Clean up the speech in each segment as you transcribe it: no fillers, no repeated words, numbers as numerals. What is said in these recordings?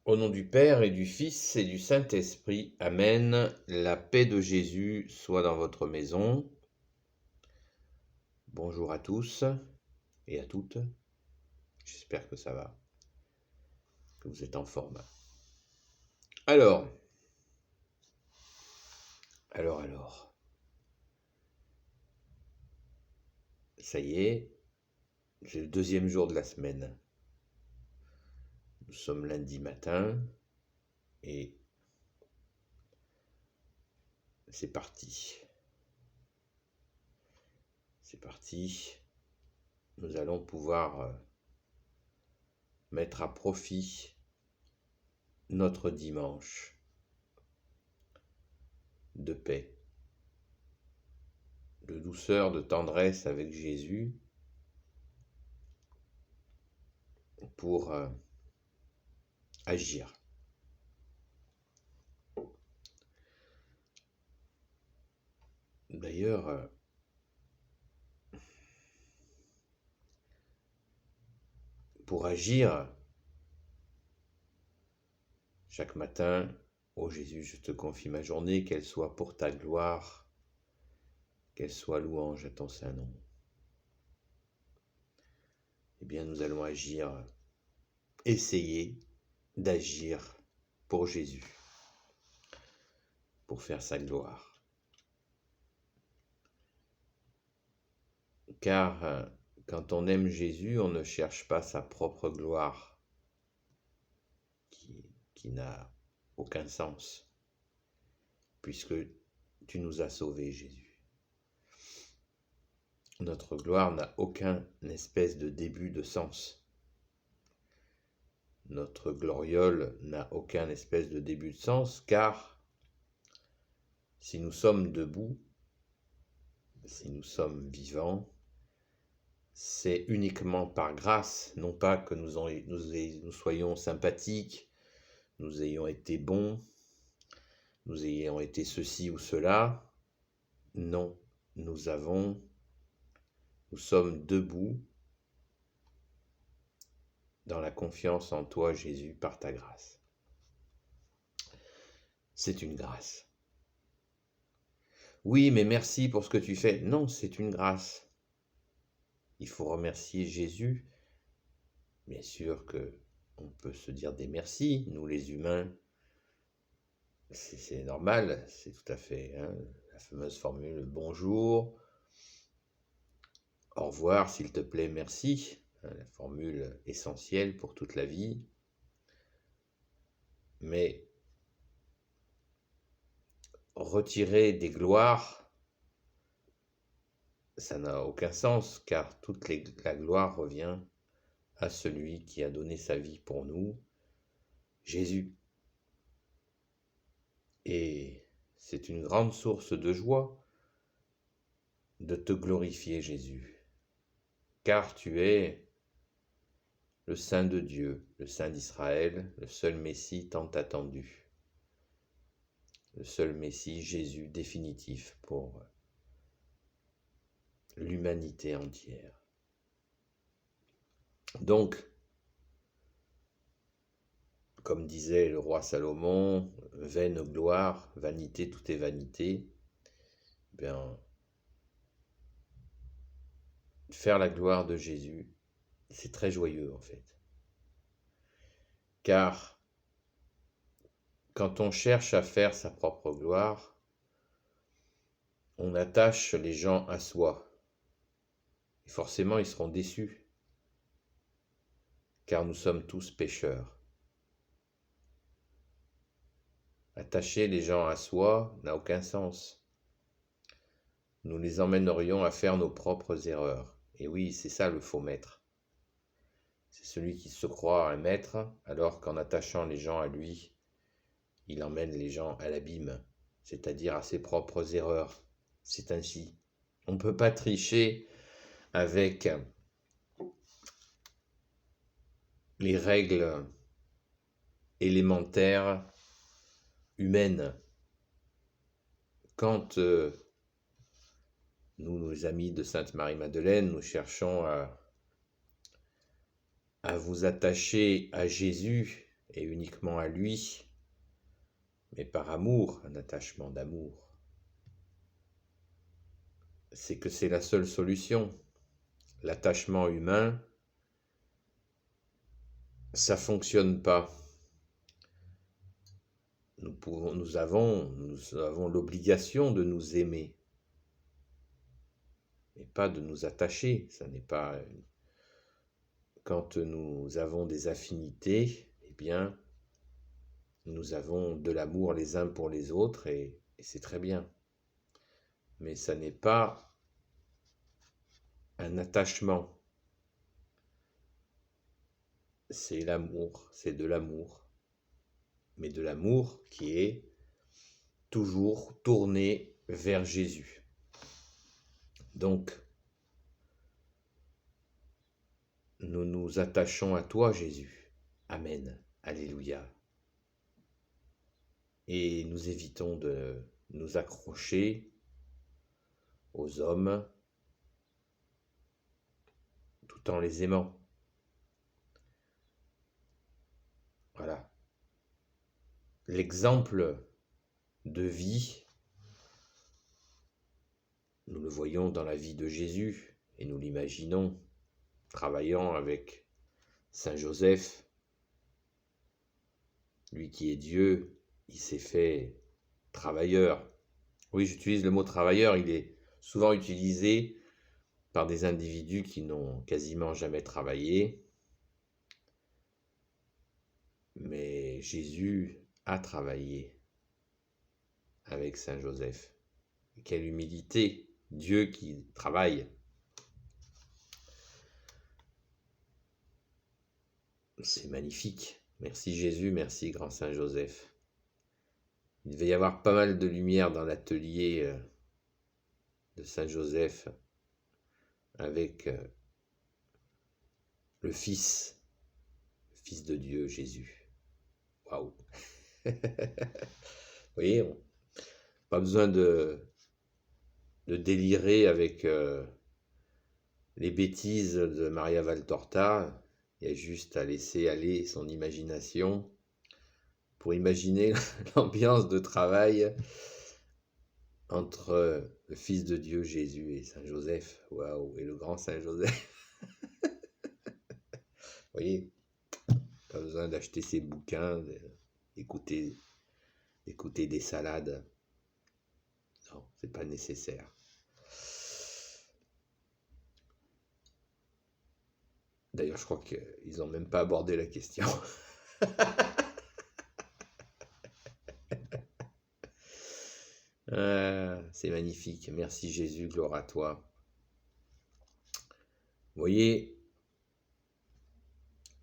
Au nom du Père et du Fils et du Saint-Esprit, Amen. La paix de Jésus soit dans votre maison. Bonjour à tous et à toutes. J'espère que ça va, que vous êtes en forme. Alors. Ça y est, c'est le deuxième jour de la semaine. Nous sommes lundi matin et c'est parti. C'est parti. Nous allons pouvoir mettre à profit notre dimanche de paix, de douceur, de tendresse avec Jésus pour agir. D'ailleurs, pour agir, chaque matin, ô Jésus, je te confie ma journée, qu'elle soit pour ta gloire, qu'elle soit louange à ton saint nom. Eh bien, nous allons agir, essayer d'agir pour Jésus, pour faire sa gloire. Car quand on aime Jésus, on ne cherche pas sa propre gloire, qui n'a aucun sens, puisque tu nous as sauvés, Jésus. Notre gloire n'a aucun espèce de début de sens. Notre gloriole n'a aucun espèce de début de sens, car si nous sommes debout, si nous sommes vivants, c'est uniquement par grâce, non pas que nous soyons sympathiques, nous ayons été bons, nous ayons été ceci ou cela. Non, nous sommes debout dans la confiance en toi, Jésus, par ta grâce. C'est une grâce. Oui, mais merci pour ce que tu fais. Non, c'est une grâce. Il faut remercier Jésus. Bien sûr qu'on peut se dire des merci, nous les humains. C'est normal, c'est tout à fait la fameuse formule bonjour, au revoir, s'il te plaît, merci, la formule essentielle pour toute la vie. Mais retirer des gloires, ça n'a aucun sens, car toute la gloire revient à celui qui a donné sa vie pour nous, Jésus. Et c'est une grande source de joie de te glorifier, Jésus, car tu es le Saint de Dieu, le Saint d'Israël, le seul Messie tant attendu, le seul Messie, Jésus définitif pour l'humanité entière. Donc, comme disait le roi Salomon, vaine gloire, vanité, tout est vanité, bien, faire la gloire de Jésus, c'est très joyeux en fait. Car quand on cherche à faire sa propre gloire, on attache les gens à soi. Et forcément, ils seront déçus, car nous sommes tous pécheurs. Attacher les gens à soi n'a aucun sens. Nous les emmènerions à faire nos propres erreurs. Et oui, c'est ça le faux maître. C'est celui qui se croit un maître, alors qu'en attachant les gens à lui, il emmène les gens à l'abîme, c'est-à-dire à ses propres erreurs. C'est ainsi. On ne peut pas tricher avec les règles élémentaires humaines. Quand nous, nos amis de Sainte-Marie-Madeleine, nous cherchons à vous attacher à Jésus et uniquement à lui, mais par amour, un attachement d'amour. C'est que c'est la seule solution. L'attachement humain, ça fonctionne pas. Nous avons l'obligation de nous aimer, mais pas de nous attacher. Ça n'est pas quand nous avons des affinités, eh bien, nous avons de l'amour les uns pour les autres et c'est très bien. Mais ça n'est pas un attachement. C'est l'amour, c'est de l'amour. Mais de l'amour qui est toujours tourné vers Jésus. Donc, nous nous attachons à toi, Jésus. Amen. Alléluia. Et nous évitons de nous accrocher aux hommes tout en les aimant. Voilà. L'exemple de vie, nous le voyons dans la vie de Jésus et nous l'imaginons travaillant avec Saint Joseph. Lui qui est Dieu, il s'est fait travailleur. Oui, j'utilise le mot travailleur, il est souvent utilisé par des individus qui n'ont quasiment jamais travaillé. Mais Jésus a travaillé avec Saint Joseph. Quelle humilité, Dieu qui travaille. C'est magnifique. Merci Jésus, merci grand Saint Joseph. Il devait y avoir pas mal de lumière dans l'atelier de Saint Joseph avec le Fils de Dieu, Jésus. Waouh. Vous voyez, pas besoin de délirer avec les bêtises de Maria Valtorta. Il y a juste à laisser aller son imagination pour imaginer l'ambiance de travail entre le Fils de Dieu Jésus et Saint Joseph. Waouh, et le grand Saint Joseph. Vous voyez, pas besoin d'acheter ses bouquins, d'écouter des salades. Non, c'est pas nécessaire. D'ailleurs, je crois qu'ils n'ont même pas abordé la question. C'est magnifique. Merci Jésus, gloire à toi. Vous voyez,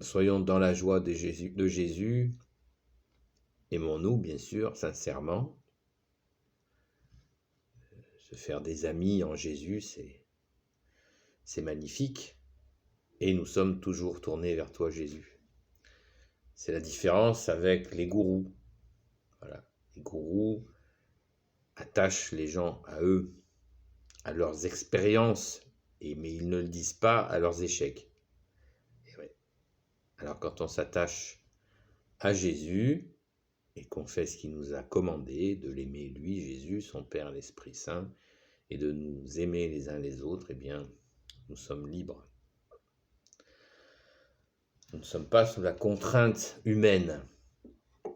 soyons dans la joie de Jésus. Aimons-nous, bien sûr, sincèrement. Se faire des amis en Jésus, c'est magnifique. Et nous sommes toujours tournés vers toi, Jésus. C'est la différence avec les gourous. Voilà. Les gourous attachent les gens à eux, à leurs expériences, mais ils ne le disent pas à leurs échecs. Et ouais. Alors quand on s'attache à Jésus et qu'on fait ce qu'il nous a commandé, de l'aimer lui, Jésus, son Père, l'Esprit Saint, et de nous aimer les uns les autres, eh bien, nous sommes libres. Nous ne sommes pas sous la contrainte humaine.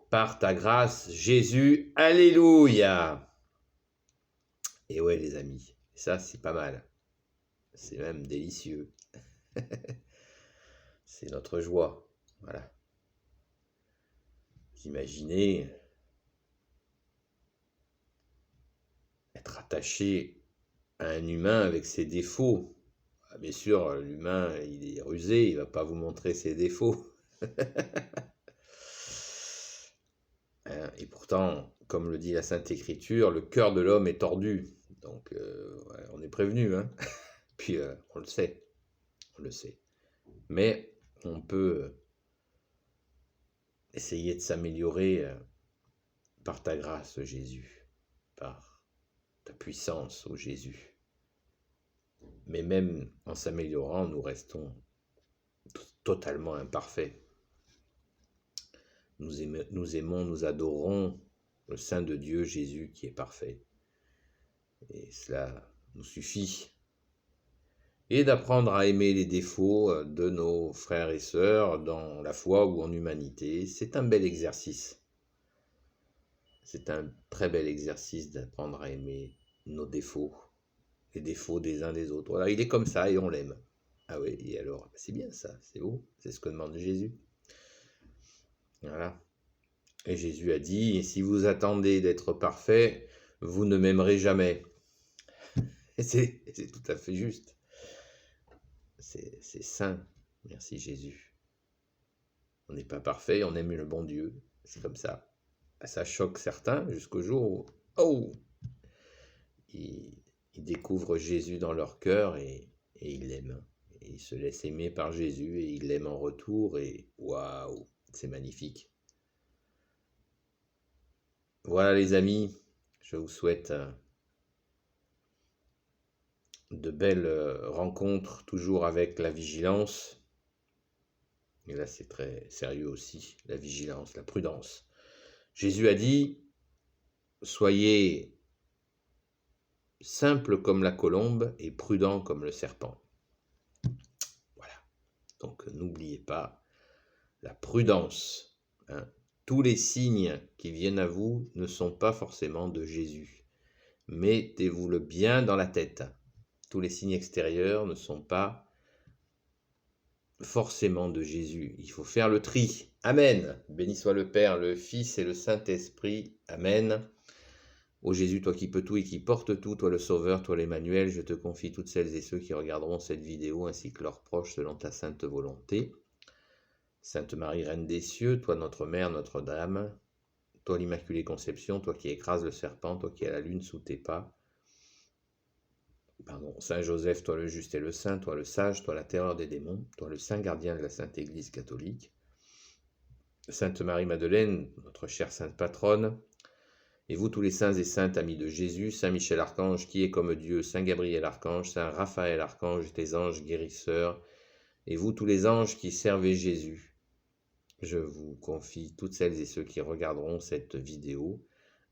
Par ta grâce, Jésus, alléluia. Et ouais, les amis, ça, c'est pas mal. C'est même délicieux. C'est notre joie. Voilà. Vous imaginez être attaché à un humain avec ses défauts. Bien sûr, l'humain, il est rusé, il ne va pas vous montrer ses défauts. Et pourtant, comme le dit la Sainte Écriture, le cœur de l'homme est tordu. Donc, ouais, on est prévenu. Hein. Puis, on le sait. Mais on peut essayer de s'améliorer par ta grâce, Jésus, par ta puissance, ô Jésus. Mais même en s'améliorant, nous restons totalement imparfaits. nous aimons, nous adorons le Saint de Dieu, Jésus, qui est parfait. Et cela nous suffit. Et d'apprendre à aimer les défauts de nos frères et sœurs dans la foi ou en humanité, c'est un bel exercice. C'est un très bel exercice d'apprendre à aimer nos défauts, les défauts des uns des autres. Voilà, il est comme ça et on l'aime. Ah oui, et alors, c'est bien ça, c'est beau, c'est ce que demande Jésus. Voilà. Et Jésus a dit, si vous attendez d'être parfait, vous ne m'aimerez jamais. Et c'est tout à fait juste. C'est saint. Merci Jésus. On n'est pas parfait, on aime le bon Dieu. C'est comme ça. Ça choque certains jusqu'au jour où, oh, ils découvrent Jésus dans leur cœur et ils l'aiment. Et ils se laissent aimer par Jésus et ils l'aiment en retour et waouh, c'est magnifique. Voilà les amis, je vous souhaite de belles rencontres, toujours avec la vigilance. Et là, c'est très sérieux aussi, la vigilance, la prudence. Jésus a dit, soyez simple comme la colombe et prudent comme le serpent. Voilà. Donc, n'oubliez pas la prudence. Hein. Tous les signes qui viennent à vous ne sont pas forcément de Jésus. Mettez-vous-le bien dans la tête. Tous les signes extérieurs ne sont pas forcément de Jésus. Il faut faire le tri. Amen. Béni soit le Père, le Fils et le Saint-Esprit. Amen. Ô Jésus, toi qui peux tout et qui portes tout, toi le Sauveur, toi l'Emmanuel, je te confie toutes celles et ceux qui regarderont cette vidéo ainsi que leurs proches selon ta sainte volonté. Sainte Marie, Reine des cieux, toi notre Mère, Notre-Dame, toi l'Immaculée Conception, toi qui écrases le serpent, toi qui as la lune sous tes pas. Saint Joseph, toi le juste et le saint, toi le sage, toi la terreur des démons, toi le saint gardien de la Sainte Église catholique. Sainte Marie-Madeleine, notre chère sainte patronne, et vous tous les saints et saintes amis de Jésus, Saint Michel Archange qui est comme Dieu, Saint Gabriel Archange, Saint Raphaël Archange, tes anges guérisseurs, et vous tous les anges qui servez Jésus, je vous confie toutes celles et ceux qui regarderont cette vidéo,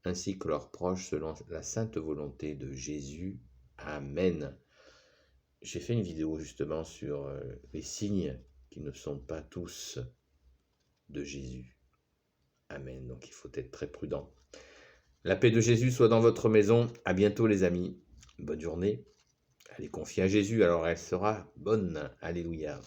ainsi que leurs proches selon la sainte volonté de Jésus. Amen. J'ai fait une vidéo justement sur les signes qui ne sont pas tous de Jésus. Amen. Donc il faut être très prudent. La paix de Jésus soit dans votre maison. À bientôt les amis. Bonne journée. Allez confier à Jésus, alors elle sera bonne. Alléluia.